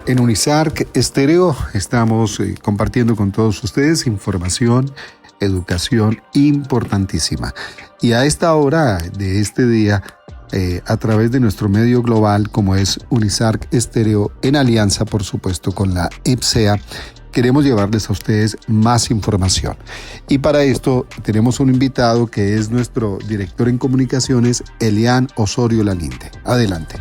En Unisarc Estéreo estamos compartiendo con todos ustedes información, educación importantísima. Y a esta hora de este día, a través de nuestro medio global, como es Unisarc Estéreo, en alianza, por supuesto, con la EPSEA, queremos llevarles a ustedes más información. Y para esto tenemos un invitado que es nuestro director en comunicaciones, Elian Osorio Lalinde. Adelante.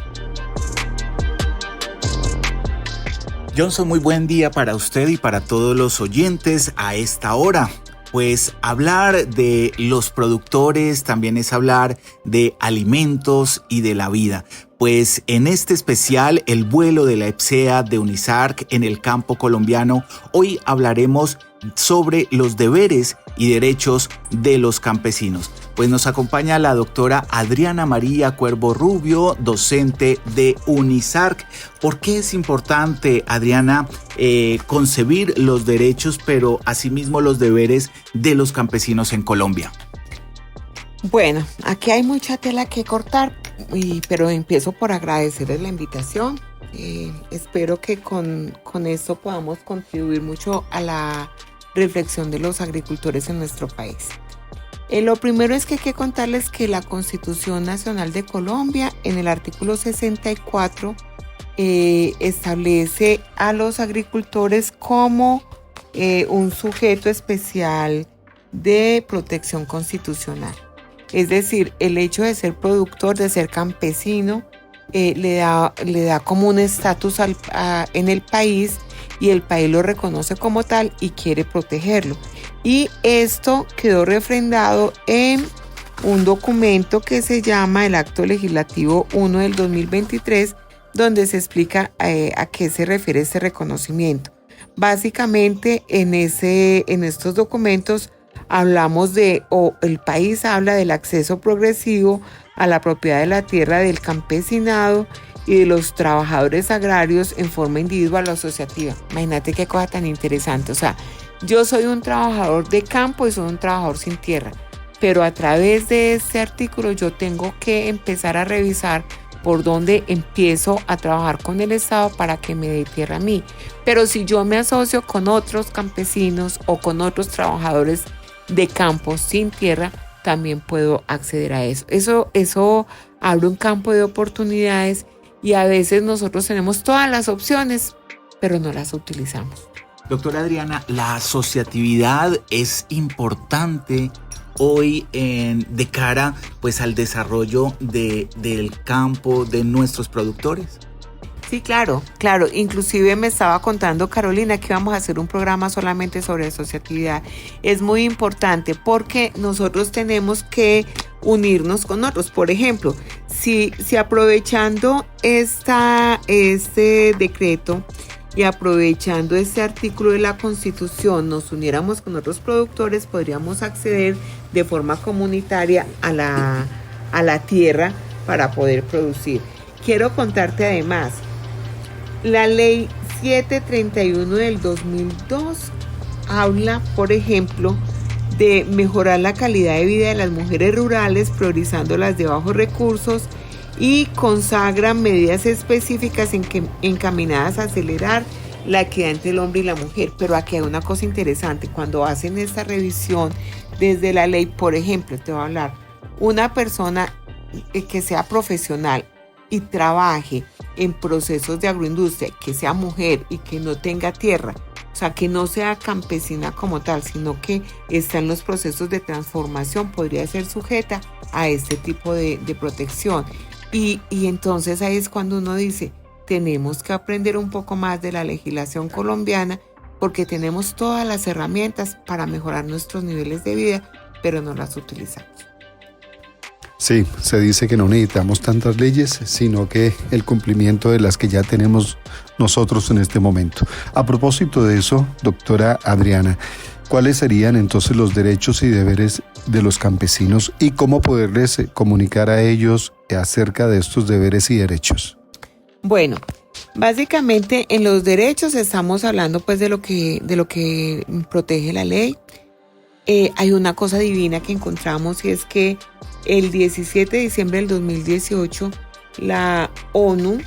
Johnson, muy buen día para usted y para todos los oyentes a esta hora. Pues hablar de los productores también es hablar de alimentos y de la vida. Pues en este especial, el vuelo de la EPSEA de Unisarc en el campo colombiano, hoy hablaremos sobre los deberes y derechos de los campesinos. Pues nos acompaña la doctora Adriana María Cuervo Rubio, docente de Unisarc. ¿Por qué es importante, Adriana, concebir los derechos, pero asimismo los deberes de los campesinos en Colombia? Bueno, aquí hay mucha tela que cortar, pero empiezo por agradecerles la invitación. Espero que con esto podamos contribuir mucho a la reflexión de los agricultores en nuestro país. Lo primero es que hay que contarles que la Constitución Nacional de Colombia, en el artículo 64, establece a los agricultores como un sujeto especial de protección constitucional. Es decir, el hecho de ser productor, de ser campesino, le da como un estatus en el país, y el país lo reconoce como tal y quiere protegerlo. Y esto quedó refrendado en un documento que se llama el Acto Legislativo 1 del 2023, donde se explica a qué se refiere este reconocimiento. Básicamente, en estos documentos hablamos el país habla del acceso progresivo a la propiedad de la tierra del campesinado y de los trabajadores agrarios en forma individual o asociativa. Imagínate qué cosa tan interesante. O sea, yo soy un trabajador de campo y soy un trabajador sin tierra, pero a través de este artículo yo tengo que empezar a revisar por dónde empiezo a trabajar con el Estado para que me dé tierra a mí. Pero si yo me asocio con otros campesinos o con otros trabajadores de campo sin tierra, también puedo acceder a eso. Eso abre un campo de oportunidades, y a veces nosotros tenemos todas las opciones, pero no las utilizamos. Doctora Adriana, la asociatividad es importante hoy de cara pues al desarrollo del campo, de nuestros productores. Sí, claro. Inclusive me estaba contando Carolina que vamos a hacer un programa solamente sobre asociatividad. Es muy importante porque nosotros tenemos que unirnos con otros. Por ejemplo, si aprovechando este decreto y aprovechando este artículo de la Constitución nos uniéramos con otros productores, podríamos acceder de forma comunitaria a la tierra para poder producir. Quiero contarte además, la ley 731 del 2002 habla, por ejemplo, de mejorar la calidad de vida de las mujeres rurales, priorizando las de bajos recursos, y consagra medidas específicas encaminadas a acelerar la equidad entre el hombre y la mujer. Pero aquí hay una cosa interesante: cuando hacen esta revisión desde la ley, por ejemplo, te voy a hablar, una persona que sea profesional y trabaje en procesos de agroindustria, que sea mujer y que no tenga tierra, o sea, que no sea campesina como tal, sino que está en los procesos de transformación, podría ser sujeta a este tipo de protección. Y entonces ahí es cuando uno dice, tenemos que aprender un poco más de la legislación colombiana, porque tenemos todas las herramientas para mejorar nuestros niveles de vida, pero no las utilizamos. Sí, se dice que no necesitamos tantas leyes, sino que el cumplimiento de las que ya tenemos nosotros en este momento. A propósito de eso, doctora Adriana, ¿cuáles serían entonces los derechos y deberes de los campesinos y cómo poderles comunicar a ellos acerca de estos deberes y derechos? Bueno, básicamente en los derechos estamos hablando pues de lo que protege la ley. Hay una cosa divina que encontramos, y es que el 17 de diciembre del 2018 la ONU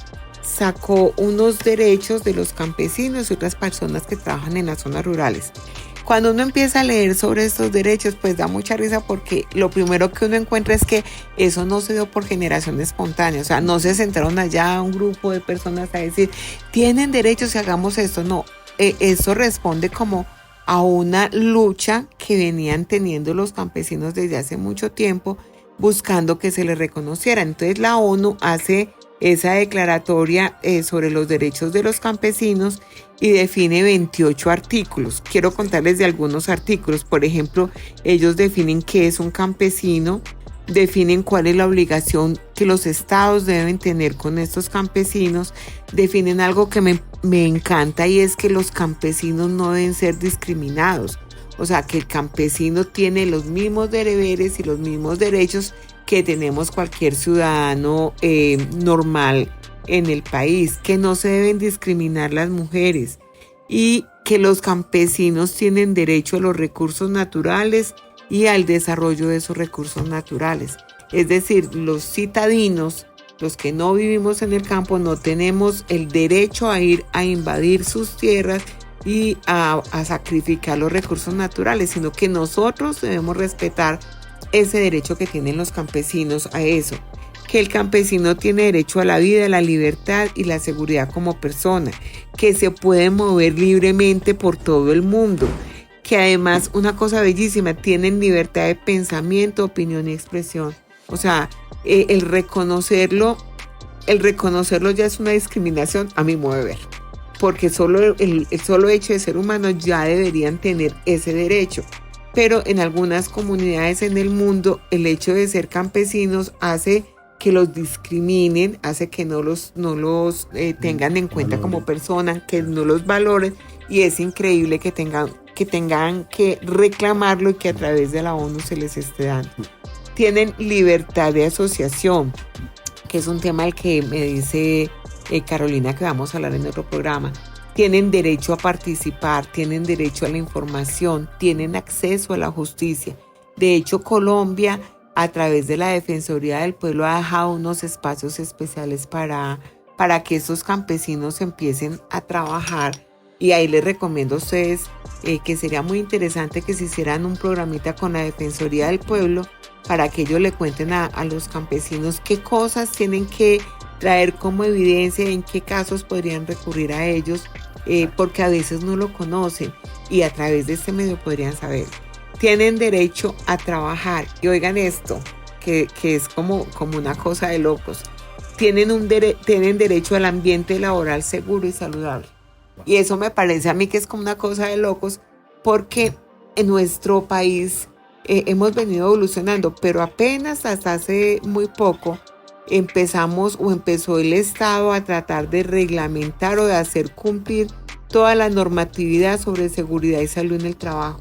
sacó unos derechos de los campesinos y otras personas que trabajan en las zonas rurales. Cuando uno empieza a leer sobre estos derechos, pues da mucha risa porque lo primero que uno encuentra es que eso no se dio por generación espontánea. O sea, no se sentaron allá un grupo de personas a decir, tienen derechos y hagamos esto. No, eso responde como a una lucha que venían teniendo los campesinos desde hace mucho tiempo, buscando que se les reconociera. Entonces la ONU hace esa declaratoria sobre los derechos de los campesinos y define 28 artículos. Quiero contarles de algunos artículos. Por ejemplo, ellos definen qué es un campesino, definen cuál es la obligación que los estados deben tener con estos campesinos, definen algo que me encanta y es que los campesinos no deben ser discriminados. O sea, que el campesino tiene los mismos deberes y los mismos derechos que tenemos cualquier ciudadano normal en el país, que no se deben discriminar las mujeres y que los campesinos tienen derecho a los recursos naturales y al desarrollo de esos recursos naturales. Es decir, los citadinos, los que no vivimos en el campo, no tenemos el derecho a ir a invadir sus tierras y a sacrificar los recursos naturales, sino que nosotros debemos respetar ese derecho que tienen los campesinos a eso, que el campesino tiene derecho a la vida, a la libertad y la seguridad como persona, que se puede mover libremente por todo el mundo, que además, una cosa bellísima, tienen libertad de pensamiento, opinión y expresión. O sea, el reconocerlo ya es una discriminación a mi modo de ver, porque el solo hecho de ser humano ya deberían tener ese derecho. Pero en algunas comunidades en el mundo, el hecho de ser campesinos hace que los discriminen, hace que no los tengan en cuenta como personas, que no los valoren, y es increíble que tengan que reclamarlo y que a través de la ONU se les esté dando. Tienen libertad de asociación, que es un tema del que me dice Carolina que vamos a hablar en otro programa. Tienen derecho a participar, tienen derecho a la información, tienen acceso a la justicia. De hecho, Colombia, a través de la Defensoría del Pueblo, ha dejado unos espacios especiales para que estos campesinos empiecen a trabajar. Y ahí les recomiendo a ustedes que sería muy interesante que se hicieran un programita con la Defensoría del Pueblo para que ellos le cuenten a los campesinos qué cosas tienen que traer como evidencia, en qué casos podrían recurrir a ellos, porque a veces no lo conocen y a través de este medio podrían saber. Tienen derecho a trabajar, y oigan esto, que es como una cosa de locos. Tienen derecho al ambiente laboral seguro y saludable. Y eso me parece a mí que es como una cosa de locos, porque en nuestro país hemos venido evolucionando, pero apenas hasta hace muy poco empezó el Estado a tratar de reglamentar o de hacer cumplir toda la normatividad sobre seguridad y salud en el trabajo.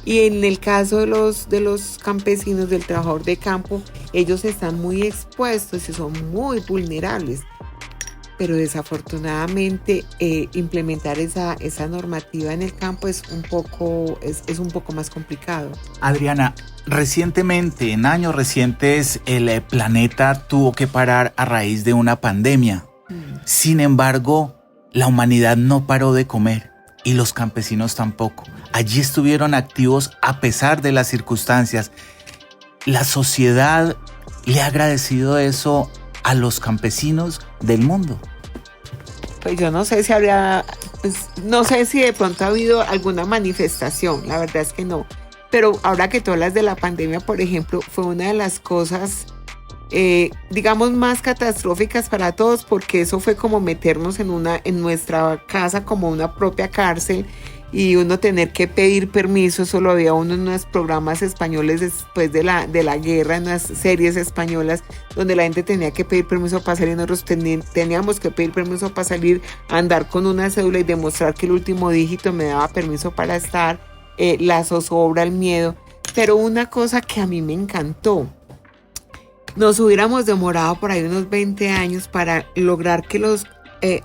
Y en el caso de los campesinos, del trabajador de campo, ellos están muy expuestos y son muy vulnerables. Pero desafortunadamente implementar esa normativa en el campo es un poco más complicado. Adriana, recientemente, en años recientes, el planeta tuvo que parar a raíz de una pandemia. Sin embargo, la humanidad no paró de comer y los campesinos tampoco. Allí estuvieron activos a pesar de las circunstancias. ¿La sociedad le ha agradecido eso a los campesinos del mundo? Pues yo no sé si de pronto ha habido alguna manifestación, la verdad es que no. Pero ahora que tú hablas de la pandemia, por ejemplo, fue una de las cosas, digamos, más catastróficas para todos, porque eso fue como meternos en nuestra casa como una propia cárcel, y uno tener que pedir permiso. Eso lo había uno en unos programas españoles después de la guerra, en unas series españolas donde la gente tenía que pedir permiso para salir, y nosotros teníamos que pedir permiso para salir, andar con una cédula y demostrar que el último dígito me daba permiso para estar, la zozobra, el miedo. Pero una cosa que a mí me encantó, nos hubiéramos demorado por ahí unos 20 años para lograr que los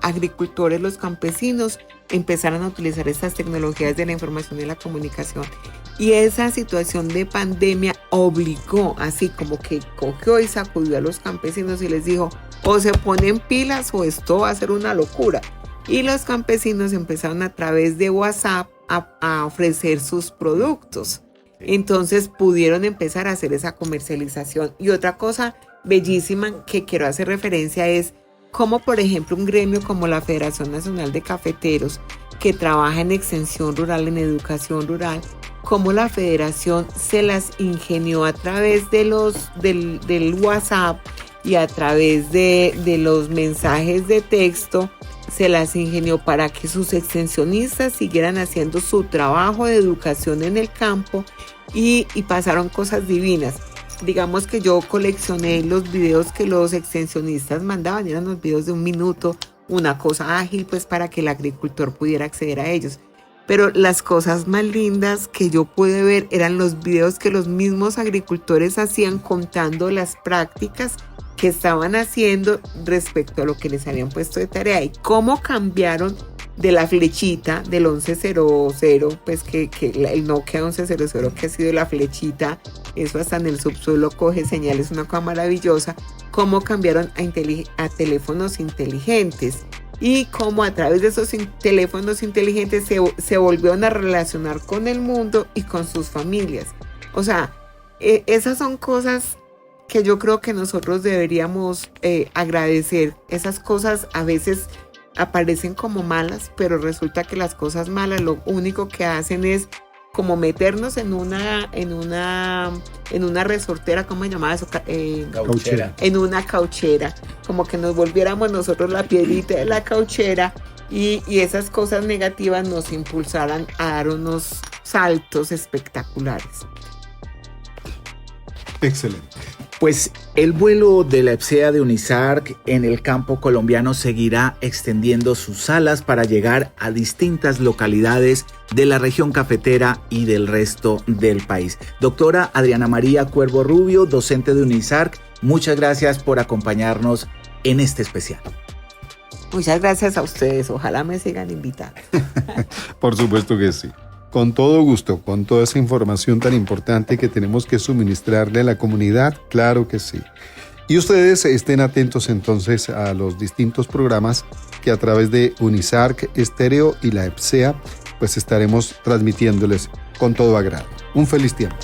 agricultores, los campesinos, empezaron a utilizar estas tecnologías de la información y la comunicación. Y esa situación de pandemia obligó, así como que cogió y sacudió a los campesinos y les dijo, o se ponen pilas o esto va a ser una locura. Y los campesinos empezaron a través de WhatsApp a ofrecer sus productos. Entonces pudieron empezar a hacer esa comercialización. Y otra cosa bellísima que quiero hacer referencia es como, por ejemplo, un gremio como la Federación Nacional de Cafeteros, que trabaja en extensión rural, en educación rural, como la federación se las ingenió a través de del WhatsApp y a través de los mensajes de texto, se las ingenió para que sus extensionistas siguieran haciendo su trabajo de educación en el campo y pasaron cosas divinas. Digamos que yo coleccioné los videos que los extensionistas mandaban, eran los videos de 1 minuto, una cosa ágil pues para que el agricultor pudiera acceder a ellos. Pero las cosas más lindas que yo pude ver eran los videos que los mismos agricultores hacían contando las prácticas que estaban haciendo respecto a lo que les habían puesto de tarea y cómo cambiaron de la flechita del 1100, pues que el Nokia 1100 que ha sido la flechita, eso hasta en el subsuelo coge señal, es una cosa maravillosa, cómo cambiaron a teléfonos inteligentes y cómo a través de esos teléfonos inteligentes se volvieron a relacionar con el mundo y con sus familias. O sea, esas son cosas que yo creo que nosotros deberíamos agradecer. Esas cosas a veces aparecen como malas, pero resulta que las cosas malas lo único que hacen es como meternos en una resortera, ¿cómo se llamaba eso? Cauchera. En una cauchera, como que nos volviéramos nosotros la piedrita de la cauchera y esas cosas negativas nos impulsaran a dar unos saltos espectaculares. Excelente. Pues el vuelo de la EPSEA de Unisarc en el campo colombiano seguirá extendiendo sus alas para llegar a distintas localidades de la región cafetera y del resto del país. Doctora Adriana María Cuervo Rubio, docente de Unisarc, muchas gracias por acompañarnos en este especial. Muchas gracias a ustedes, ojalá me sigan invitando. Por supuesto que sí. Con todo gusto, con toda esa información tan importante que tenemos que suministrarle a la comunidad, claro que sí. Y ustedes estén atentos entonces a los distintos programas que a través de Unisarc Estéreo y la EPSEA, pues estaremos transmitiéndoles con todo agrado. Un feliz tiempo.